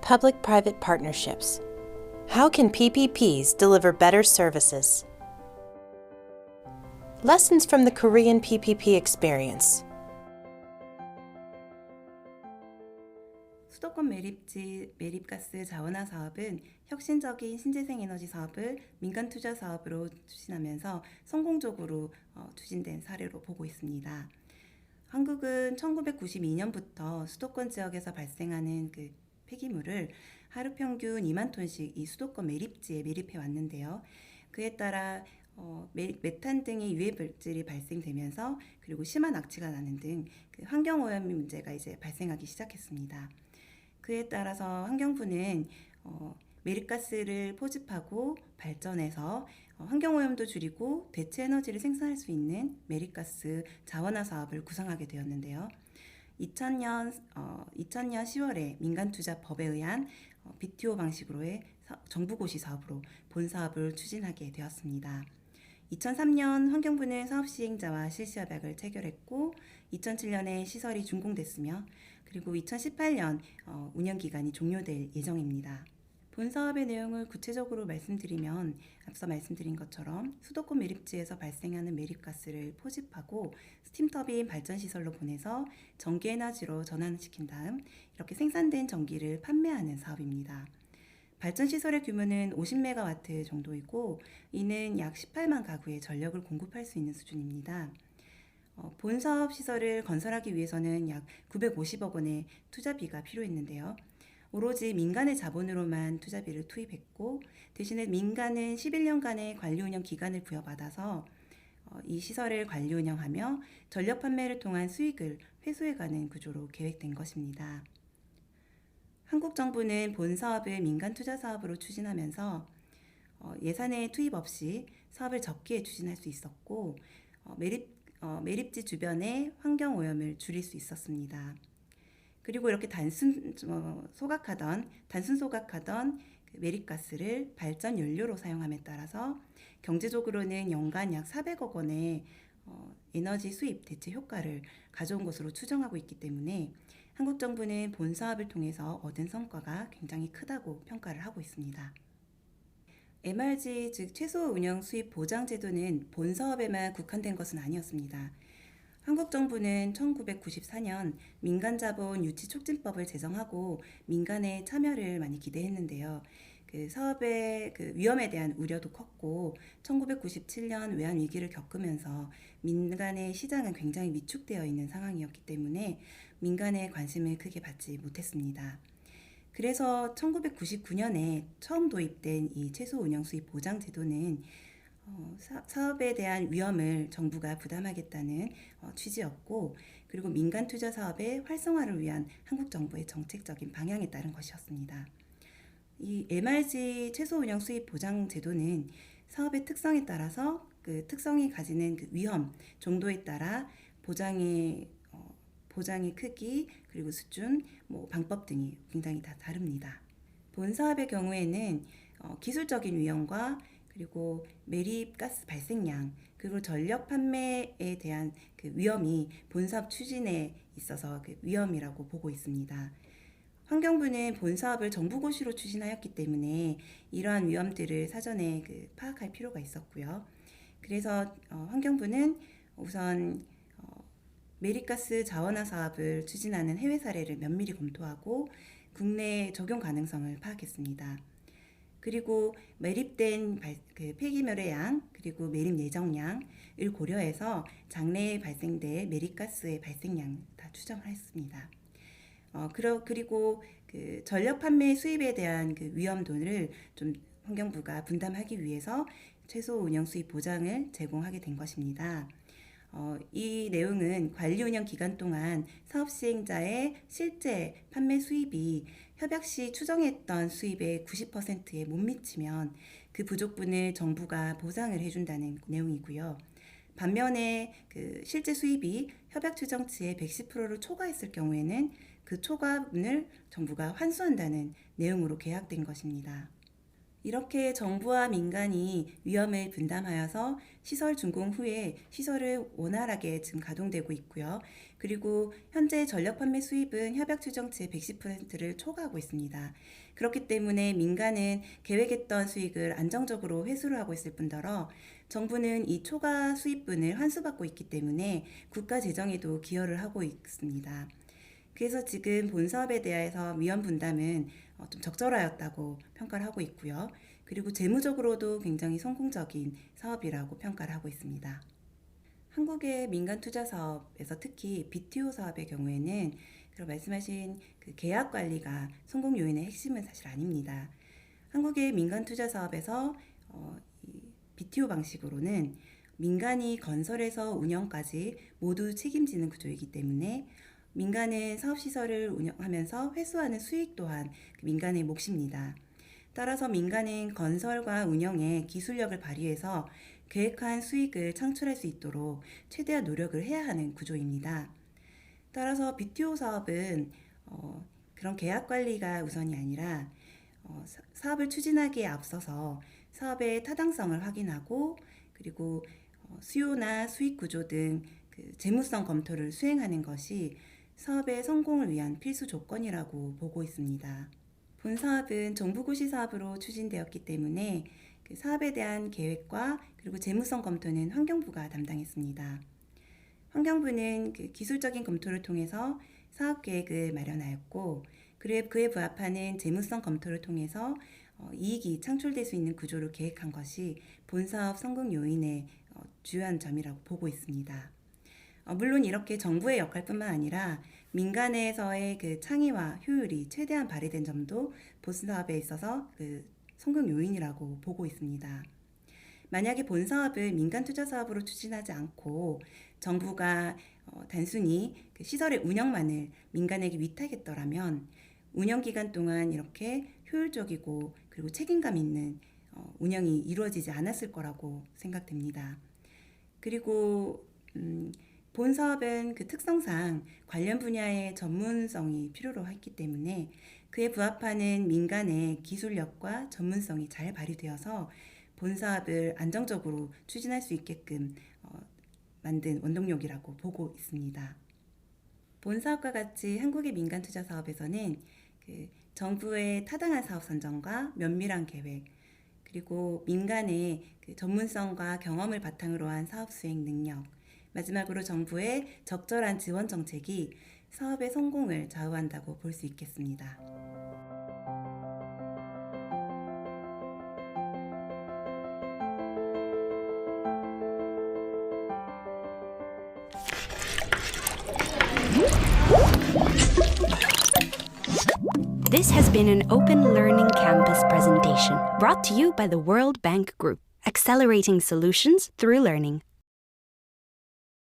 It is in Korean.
Public-private partnerships. How can PPPs deliver better services? Lessons from the Korean PPP experience. 수도권 매립가스 자원화 사업은 혁신적인 신재생 에너지 사업을 민간 투자 사업으로 추진하면서 성공적으로 추진된 사례로 보고 있습니다. 한국은 1992년부터 수도권 지역에서 발생하는 그 폐기물을 하루 평균 2만 톤씩 이 수도권 매립지에 매립해 왔는데요. 그에 따라 메탄 등의 유해 물질이 발생되면서 그리고 심한 악취가 나는 등 그 환경 오염 문제가 이제 발생하기 시작했습니다. 그에 따라서 환경부는 매립가스를 포집하고 발전해서 환경오염도 줄이고 대체 에너지를 생산할 수 있는 매립가스 자원화 사업을 구상하게 되었는데요. 2000년 10월에 민간투자법에 의한 BTO 방식으로의 정부고시 사업으로 본 사업을 추진하게 되었습니다. 2003년 환경부는 사업 시행자와 실시협약을 체결했고 2007년에 시설이 준공됐으며 그리고 2018년 운영기간이 종료될 예정입니다. 본 사업의 내용을 구체적으로 말씀드리면 앞서 말씀드린 것처럼 수도권 매립지에서 발생하는 매립가스를 포집하고 스팀터빈 발전시설로 보내서 전기에너지로 전환시킨 다음 이렇게 생산된 전기를 판매하는 사업입니다. 발전시설의 규모는 50메가와트 정도이고 이는 약 18만 가구에 전력을 공급할 수 있는 수준입니다. 본 사업 시설을 건설하기 위해서는 약 950억 원의 투자비가 필요했는데요. 오로지 민간의 자본으로만 투자비를 투입했고 대신에 민간은 11년간의 관리 운영 기간을 부여받아서 이 시설을 관리 운영하며 전력 판매를 통한 수익을 회수해가는 구조로 계획된 것입니다. 한국 정부는 본 사업을 민간 투자 사업으로 추진하면서 예산의 투입 없이 사업을 적게 추진할 수 있었고 매립지 주변의 환경 오염을 줄일 수 있었습니다. 그리고 이렇게 단순 소각하던 그 매립가스를 발전 연료로 사용함에 따라서 경제적으로는 연간 약 400억 원의 에너지 수입 대체 효과를 가져온 것으로 추정하고 있기 때문에 한국 정부는 본 사업을 통해서 얻은 성과가 굉장히 크다고 평가를 하고 있습니다. MRG 즉 최소 운영 수입 보장 제도는 본 사업에만 국한된 것은 아니었습니다. 한국 정부는 1994년 민간자본 유치 촉진법을 제정하고 민간의 참여를 많이 기대했는데요. 그 사업의 그 위험에 대한 우려도 컸고 1997년 외환 위기를 겪으면서 민간의 시장은 굉장히 위축되어 있는 상황이었기 때문에 민간의 관심을 크게 받지 못했습니다. 그래서 1999년에 처음 도입된 이 최소 운영 수입 보장 제도는 사업에 대한 위험을 정부가 부담하겠다는 취지였고 그리고 민간 투자 사업의 활성화를 위한 한국 정부의 정책적인 방향에 따른 것이었습니다. 이 MRG 최소 운영 수입 보장 제도는 사업의 특성에 따라서 그 특성이 가지는 그 위험 정도에 따라 보장의 크기 그리고 수준, 방법 등이 굉장히 다 다릅니다. 본 사업의 경우에는 기술적인 위험과 그리고 매립가스 발생량 그리고 전력 판매에 대한 그 위험이 본 사업 추진에 있어서 그 위험이라고 보고 있습니다. 환경부는 본 사업을 정부고시로 추진하였기 때문에 이러한 위험들을 사전에 파악할 필요가 있었고요. 그래서 환경부는 우선 매립가스 자원화 사업을 추진하는 해외 사례를 면밀히 검토하고 국내 적용 가능성을 파악했습니다. 그리고 매립된 폐기물의 양 그리고 매립 예정량을 고려해서 장래에 발생될 매립가스의 발생량 다 추정을 했습니다. 그리고 그 전력 판매 수입에 대한 그 위험도를 좀 환경부가 분담하기 위해서 최소 운영 수입 보장을 제공하게 된 것입니다. 이 내용은 관리 운영 기간 동안 사업 시행자의 실제 판매 수입이 협약 시 추정했던 수입의 90%에 못 미치면 그 부족분을 정부가 보상을 해준다는 내용이고요. 반면에 그 실제 수입이 협약 추정치의 110%를 초과했을 경우에는 그 초과분을 정부가 환수한다는 내용으로 계약된 것입니다. 이렇게 정부와 민간이 위험을 분담하여서 시설 준공 후에 시설을 원활하게 지금 가동되고 있고요. 그리고 현재 전력 판매 수입은 협약 추정치의 110%를 초과하고 있습니다. 그렇기 때문에 민간은 계획했던 수익을 안정적으로 회수를 하고 있을 뿐더러 정부는 이 초과 수입분을 환수받고 있기 때문에 국가 재정에도 기여를 하고 있습니다. 그래서 지금 본 사업에 대해서 위험 분담은 좀 적절하였다고 평가를 하고 있고요. 그리고 재무적으로도 굉장히 성공적인 사업이라고 평가를 하고 있습니다. 한국의 민간 투자 사업에서 특히 BTO 사업의 경우에는 그런 말씀하신 그 계약 관리가 성공 요인의 핵심은 사실 아닙니다. 한국의 민간 투자 사업에서 이 BTO 방식으로는 민간이 건설에서 운영까지 모두 책임지는 구조이기 때문에 민간은 사업시설을 운영하면서 회수하는 수익 또한 민간의 몫입니다. 따라서 민간은 건설과 운영에 기술력을 발휘해서 계획한 수익을 창출할 수 있도록 최대한 노력을 해야 하는 구조입니다. 따라서 BTO 사업은 그런 계약 관리가 우선이 아니라 사업을 추진하기에 앞서서 사업의 타당성을 확인하고 그리고 수요나 수익 구조 등 그 재무성 검토를 수행하는 것이 사업의 성공을 위한 필수 조건이라고 보고 있습니다. 본 사업은 정부고시 사업으로 추진되었기 때문에 그 사업에 대한 계획과 그리고 재무성 검토는 환경부가 담당했습니다. 환경부는 그 기술적인 검토를 통해서 사업 계획을 마련하였고 그에 부합하는 재무성 검토를 통해서 이익이 창출될 수 있는 구조를 계획한 것이 본 사업 성공 요인의 주요한 점이라고 보고 있습니다. 물론 이렇게 정부의 역할뿐만 아니라 민간에서의 그 창의와 효율이 최대한 발휘된 점도 본 사업에 있어서 그 성공 요인이라고 보고 있습니다. 만약에 본 사업을 민간 투자 사업으로 추진하지 않고 정부가 단순히 그 시설의 운영만을 민간에게 위탁했더라면 운영 기간 동안 이렇게 효율적이고 그리고 책임감 있는 운영이 이루어지지 않았을 거라고 생각됩니다. 그리고 본 사업은 그 특성상 관련 분야의 전문성이 필요로 했기 때문에 그에 부합하는 민간의 기술력과 전문성이 잘 발휘되어서 본 사업을 안정적으로 추진할 수 있게끔 만든 원동력이라고 보고 있습니다. 본 사업과 같이 한국의 민간 투자 사업에서는 그 정부의 타당한 사업 선정과 면밀한 계획, 그리고 민간의 그 전문성과 경험을 바탕으로 한 사업 수행 능력, 마지막으로 정부의 적절한 지원 정책이 사업의 성공을 좌우한다고 볼 수 있겠습니다. This has been an Open Learning Campus presentation brought to you by the World Bank Group, accelerating solutions through learning.